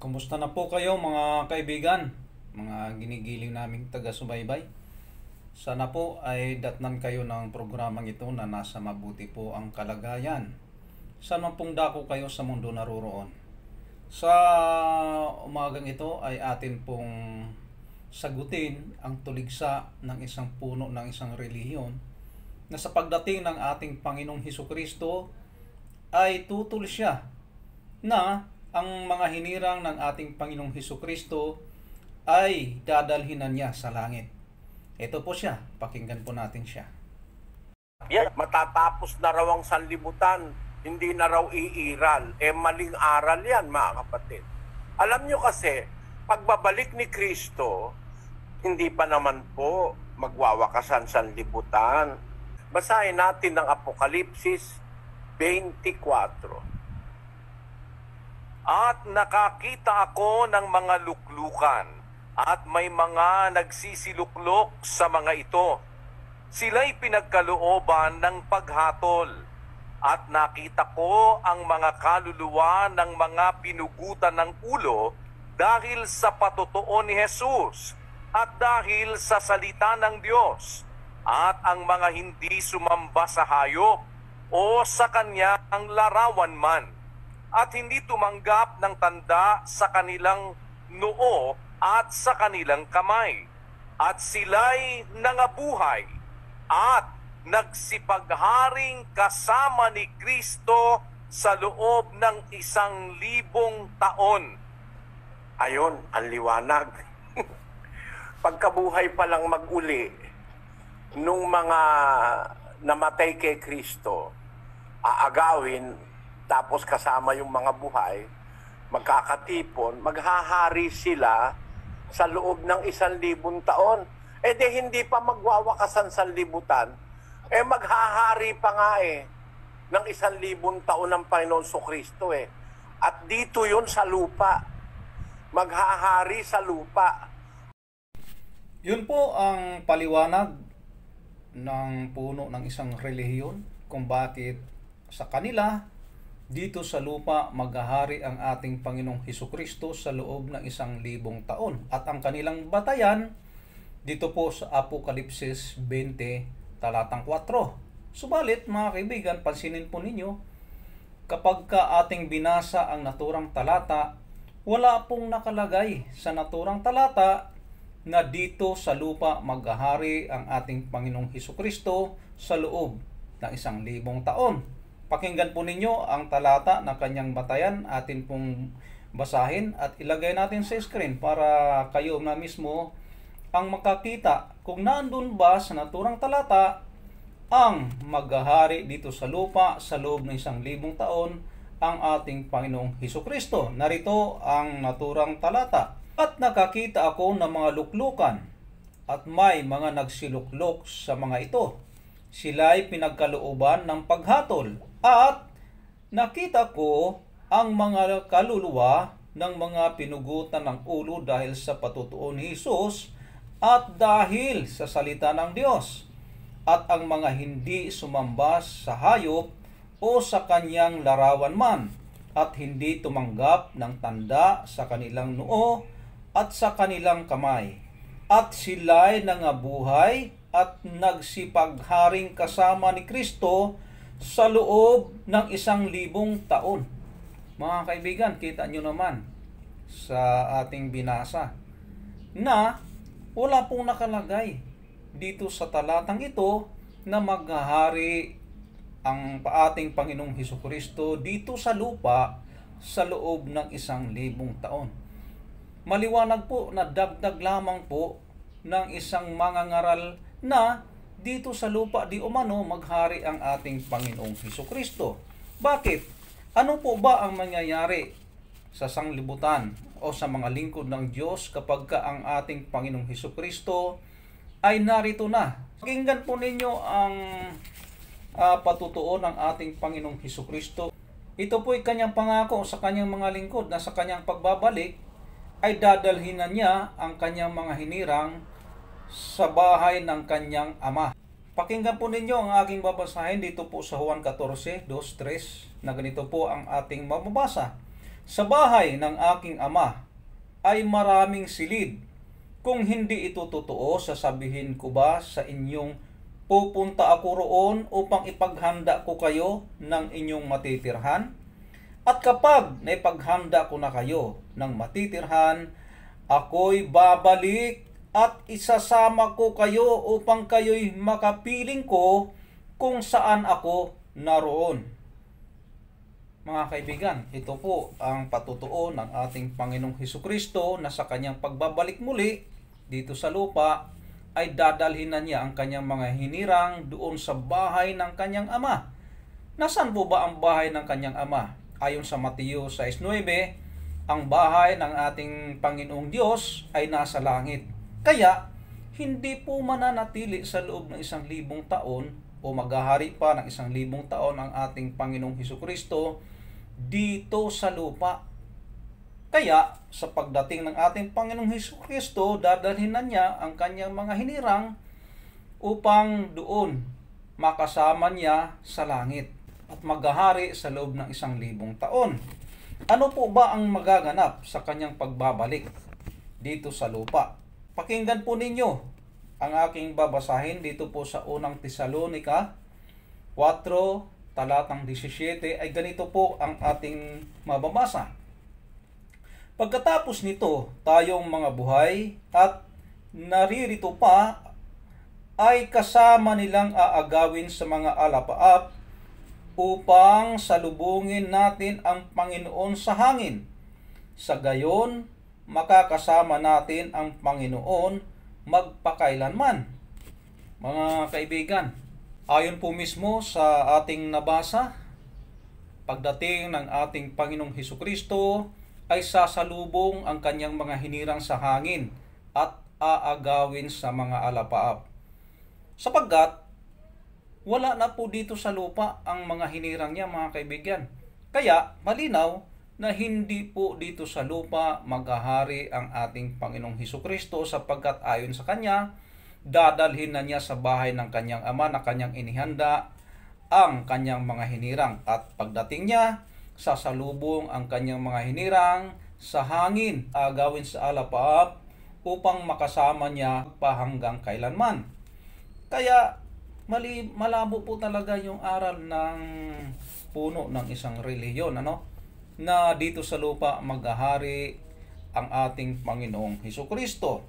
Kumusta na po kayo mga kaibigan, mga ginigiling naming taga-subaybay? Sana po ay datnan kayo ng programang ito na nasa mabuti po ang kalagayan. Sana pong dako kayo sa mundo naroroon. Sa umagang ito ay atin pong sagutin ang tuligsa ng isang puno ng isang relihiyon na sa pagdating ng ating Panginoong Hesukristo ay tutol siya na ang mga hinirang ng ating Panginoong Hesukristo ay dadalhinan niya sa langit. Ito po siya, pakinggan po natin siya. Yan, matatapos na raw ang sanlibutan, hindi na raw iiral. Maling aral yan, mga kapatid. Alam nyo kasi, pagbabalik ni Kristo, hindi pa naman po magwawakasan sanlibutan. Basahin natin ang Apokalipsis 24. At nakakita ako ng mga luklukan, at may mga nagsisiluklok sa mga ito. Sila'y pinagkalooban ng paghatol, at nakita ko ang mga kaluluwa ng mga pinugutan ng ulo dahil sa patotoo ni Jesus at dahil sa salita ng Diyos, at ang mga hindi sumamba sa hayop o sa kanyang larawan man, at hindi tumanggap ng tanda sa kanilang noo at sa kanilang kamay. At sila'y nangabuhay at nagsipagharing kasama ni Kristo sa loob ng 1,000 taon. Ayon, ang liwanag. Pagkabuhay pa lang mag-uli, nung mga namatay kay Kristo, aagawin, tapos kasama yung mga buhay, magkakatipon, maghahari sila sa loob ng 1,000 taon. Di hindi pa magwawakasan sa libutan, maghahari pa nga ng 1,000 taon ng Panginoon Kristo At dito yun sa lupa, maghahari sa lupa. Yun po ang paliwanag ng puno ng isang relihiyon kung bakit sa kanila dito sa lupa maghahari ang ating Panginoong Hesukristo sa loob ng 1,000 taon. At ang kanilang batayan dito po sa Apokalipsis 20 talatang 4. Subalit mga kaibigan, pansinin po ninyo, kapag ka ating binasa ang naturang talata, wala pong nakalagay sa naturang talata na dito sa lupa maghahari ang ating Panginoong Hesukristo sa loob ng 1,000 taon. Pakinggan po ninyo ang talata ng kanyang batayan, atin pong basahin at ilagay natin sa screen para kayo na mismo ang makakita kung nandun ba sa naturang talata ang maghahari dito sa lupa sa loob ng 1,000 taon ang ating Panginoong Hesukristo. Narito ang naturang talata. At nakakita ako ng mga luklukan at may mga nagsiluklok sa mga ito. Sila'y pinagkalooban ng paghatol. At nakita ko ang mga kaluluwa ng mga pinugutan ng ulo dahil sa patutuo ni Jesus at dahil sa salita ng Diyos, at ang mga hindi sumamba sa hayop o sa kanyang larawan man, at hindi tumanggap ng tanda sa kanilang noo at sa kanilang kamay. At sila'y nangabuhay at nagsipagharing kasama ni Kristo sa loob ng 1,000 taon. Mga kaibigan, kita nyo naman sa ating binasa na wala pong nakalagay dito sa talatang ito na maghahari ang ating Panginoong Hesukristo dito sa lupa sa loob ng 1,000 taon. Maliwanag po na dagdag lamang po ng isang mangangaral na dito sa lupa di umano maghari ang ating Panginoong Hesukristo. Bakit? Ano po ba ang mangyayari sa sanglibutan o sa mga lingkod ng Diyos kapag ka ang ating Panginoong Hesukristo ay narito na? Pakinggan po ninyo ang patutuo ng ating Panginoong Hesukristo. Ito po ay kanyang pangako sa kanyang mga lingkod na sa kanyang pagbabalik ay dadalhin na niya ang kanyang mga hinirang sa bahay ng kanyang ama. Pakinggan po ninyo ang aking babasahin dito po sa Juan 14:2-3 na ganito po ang ating mababasa. Sa bahay ng aking ama ay maraming silid. Kung hindi ito totoo, sasabihin ko ba sa inyong pupunta ako roon upang ipaghanda ko kayo ng inyong matitirhan? At kapag naipaghanda ko na kayo ng matitirhan, ako'y babalik at isasama ko kayo upang kayo'y makapiling ko kung saan ako naroon. Mga kaibigan, ito po ang patutuo ng ating Panginoong Hesukristo na sa kanyang pagbabalik muli dito sa lupa ay dadalhin na niya ang kanyang mga hinirang doon sa bahay ng kanyang ama. Nasaan po ba ang bahay ng kanyang ama? Ayon sa Mateo 6:9, ang bahay ng ating Panginoong Diyos ay nasa langit. Kaya, hindi po mananatili sa loob ng 1,000 taon o maghahari pa ng 1,000 taon ang ating Panginoong Hesukristo dito sa lupa. Kaya, sa pagdating ng ating Panginoong Hesukristo, dadalhin na niya ang kanyang mga hinirang upang doon makasama niya sa langit at maghahari sa loob ng 1,000 taon. Ano po ba ang magaganap sa kanyang pagbabalik dito sa lupa? Pakinggan po ninyo ang aking babasahin dito po sa unang Tesalonica 4, talatang 17 ay ganito po ang ating mababasa. Pagkatapos nito, tayong mga buhay at naririto pa ay kasama nilang aagawin sa mga alapaap upang salubungin natin ang Panginoon sa hangin. Sa gayon, makakasama natin ang Panginoon magpakailanman. Mga kaibigan, ayon po mismo sa ating nabasa, pagdating ng ating Panginoong Hesukristo ay sasalubong ang kanyang mga hinirang sa hangin at aagawin sa mga alapaap. Sapagkat wala na po dito sa lupa ang mga hinirang niya, mga kaibigan. Kaya malinaw na hindi po dito sa lupa maghahari ang ating Panginoong Hesukristo sapagkat ayon sa kanya, dadalhin na niya sa bahay ng kanyang ama na kanyang inihanda ang kanyang mga hinirang. At pagdating niya, sasalubong ang kanyang mga hinirang sa hangin, agawin sa alapaap upang makasama niya pa hanggang kailanman. Kaya malabo po talaga yung aral ng puno ng isang relihiyon, na dito sa lupa maghahari ang ating Panginoong Hesukristo.